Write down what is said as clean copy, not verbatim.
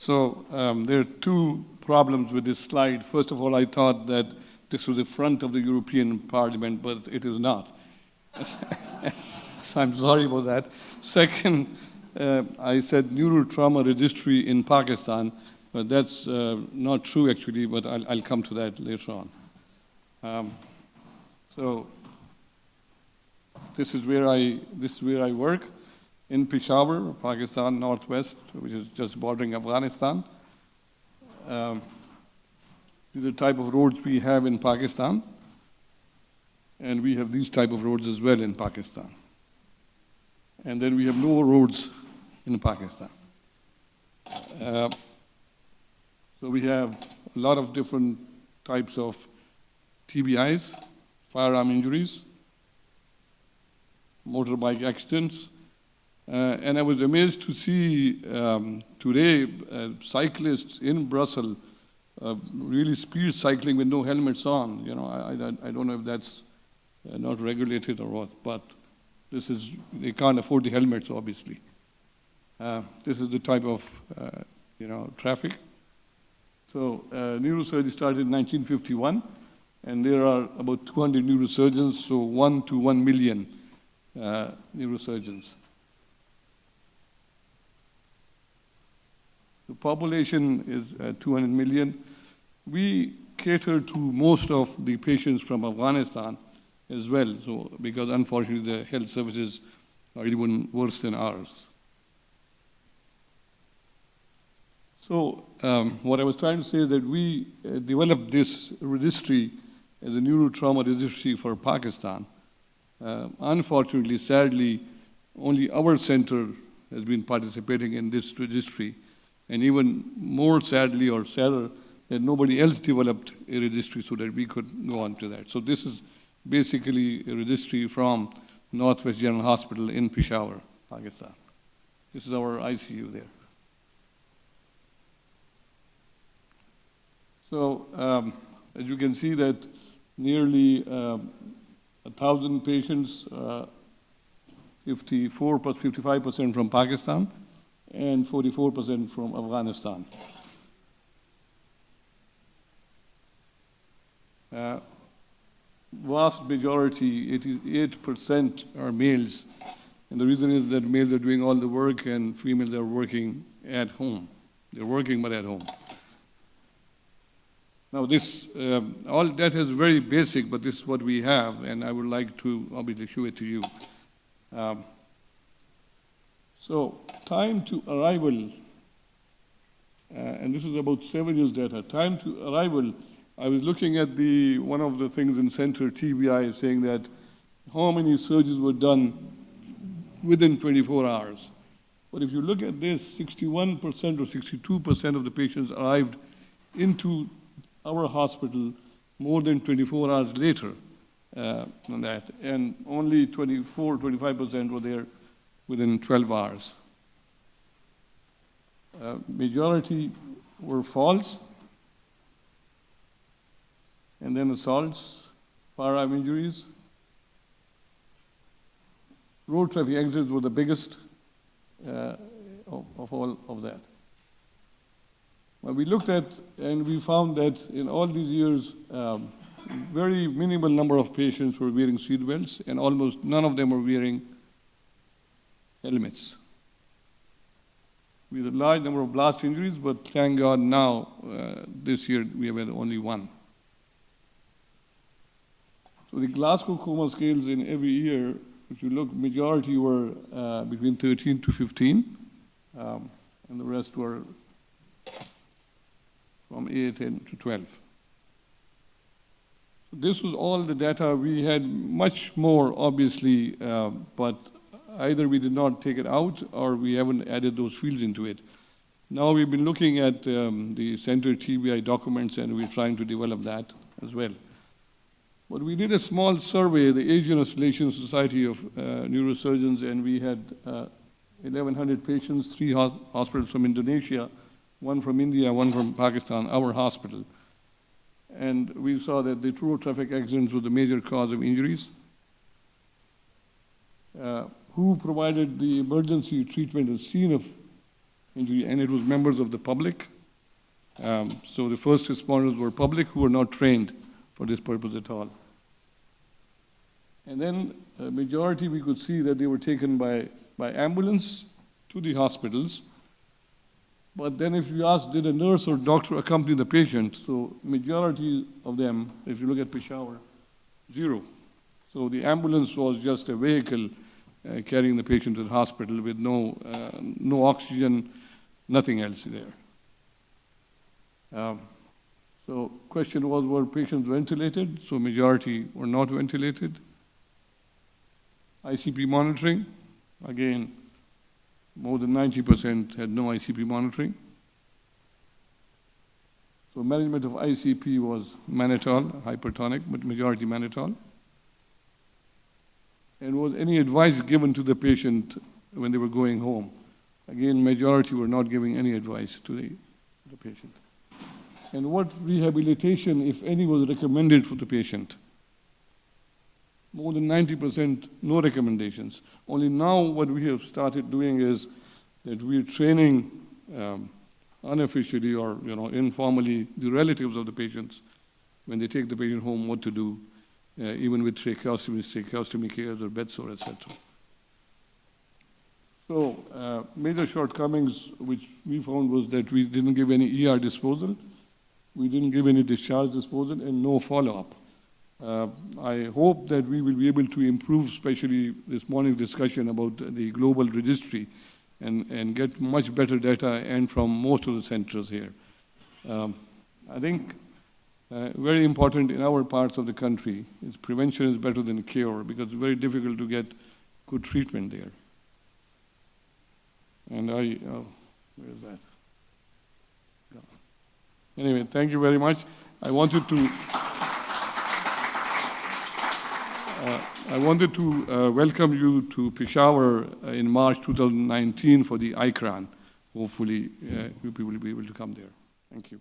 There are two problems with this slide. First of all, I thought that this was the front of the European Parliament, but it is not. So I'm sorry about that. Second, I said neurotrauma registry in Pakistan, but that's not true actually, but I'll come to that later on. This is where I work, in Peshawar, Pakistan, northwest, which is just bordering Afghanistan. These are the type of roads we have in Pakistan, and we have these type of roads as well in Pakistan. And then we have no roads in Pakistan. So we have a lot of different types of TBIs, firearm injuries, motorbike accidents. And I was amazed to see today cyclists in Brussels really speed cycling with no helmets on. You know, I don't know if that's not regulated or what, but they can't afford the helmets, obviously. This is the type of, traffic. So neurosurgery started in 1951, and there are about 200 neurosurgeons, so 1 to 1 million neurosurgeons. The population is 200 million. We cater to most of the patients from Afghanistan as well, so because unfortunately the health services are even worse than ours. So what I was trying to say is that we developed this registry as a neurotrauma registry for Pakistan. Unfortunately, sadly, only our center has been participating in this registry. And even more sadly or sadder, that nobody else developed a registry so that we could go on to that. So this is basically a registry from Northwest General Hospital in Peshawar, Pakistan. This is our ICU there. So as you can see that nearly 1,000 patients, 54 plus 55% from Pakistan, and 44% from Afghanistan. Vast majority, 88% are males. And the reason is that males are doing all the work and females are working at home. They're working but at home. Now this, all that is very basic, but this is what we have, and I would like to obviously show it to you. So time to arrival, and this is about 7 years data. Time to arrival, I was looking at one of the things in CENTER-TBI saying that how many surgeries were done within 24 hours. But if you look at this, 61% or 62% of the patients arrived into our hospital more than 24 hours later than that, and only 25% were there within 12 hours. Majority were falls, and then assaults, firearm injuries. Road traffic accidents were the biggest of all of that. Well, we looked at, and we found that in all these years, very minimal number of patients were wearing seat belts, and almost none of them were wearing helmets. We had a large number of blast injuries, but thank God now, this year, we have had only one. So the Glasgow coma scales in every year, if you look, majority were between 13 to 15, and the rest were from 8 to 12. So this was all the data. We had much more, obviously, but either we did not take it out or we haven't added those fields into it. Now we've been looking at the CENTER-TBI documents, and we're trying to develop that as well. But we did a small survey, the Asian Australasian Society of Neurosurgeons, and we had 1,100 patients, 3 hospitals from Indonesia, 1 from India, 1 from Pakistan, our hospital. And we saw that the road traffic accidents were the major cause of injuries. Who provided the emergency treatment at the scene of injury, and it was members of the public. So the first responders were public who were not trained for this purpose at all. And then a majority, we could see that they were taken by ambulance to the hospitals. But then if you ask, did a nurse or doctor accompany the patient? So majority of them, if you look at Peshawar, 0. So the ambulance was just a vehicle carrying the patient to the hospital with no oxygen, nothing else there. So question was, were patients ventilated? So majority were not ventilated. ICP monitoring, again, more than 90% had no ICP monitoring. So management of ICP was mannitol, hypertonic, but majority mannitol. And was any advice given to the patient when they were going home? Again, majority were not giving any advice to the patient. And what rehabilitation, if any, was recommended for the patient? More than 90%, no recommendations. Only now what we have started doing is that we're training unofficially or informally the relatives of the patients when they take the patient home what to do, even with tracheostomy cares or bed sore, etc. So major shortcomings which we found was that we didn't give any ER disposal, we didn't give any discharge disposal, and no follow-up. I hope that we will be able to improve, especially this morning's discussion about the global registry, and get much better data and from most of the centers here. I think very important in our parts of the country is prevention is better than cure, because it's very difficult to get good treatment there. And where is that? Anyway, thank you very much. I wanted to welcome you to Peshawar in March 2019 for the ICRAN. Hopefully, you people will be able to come there. Thank you.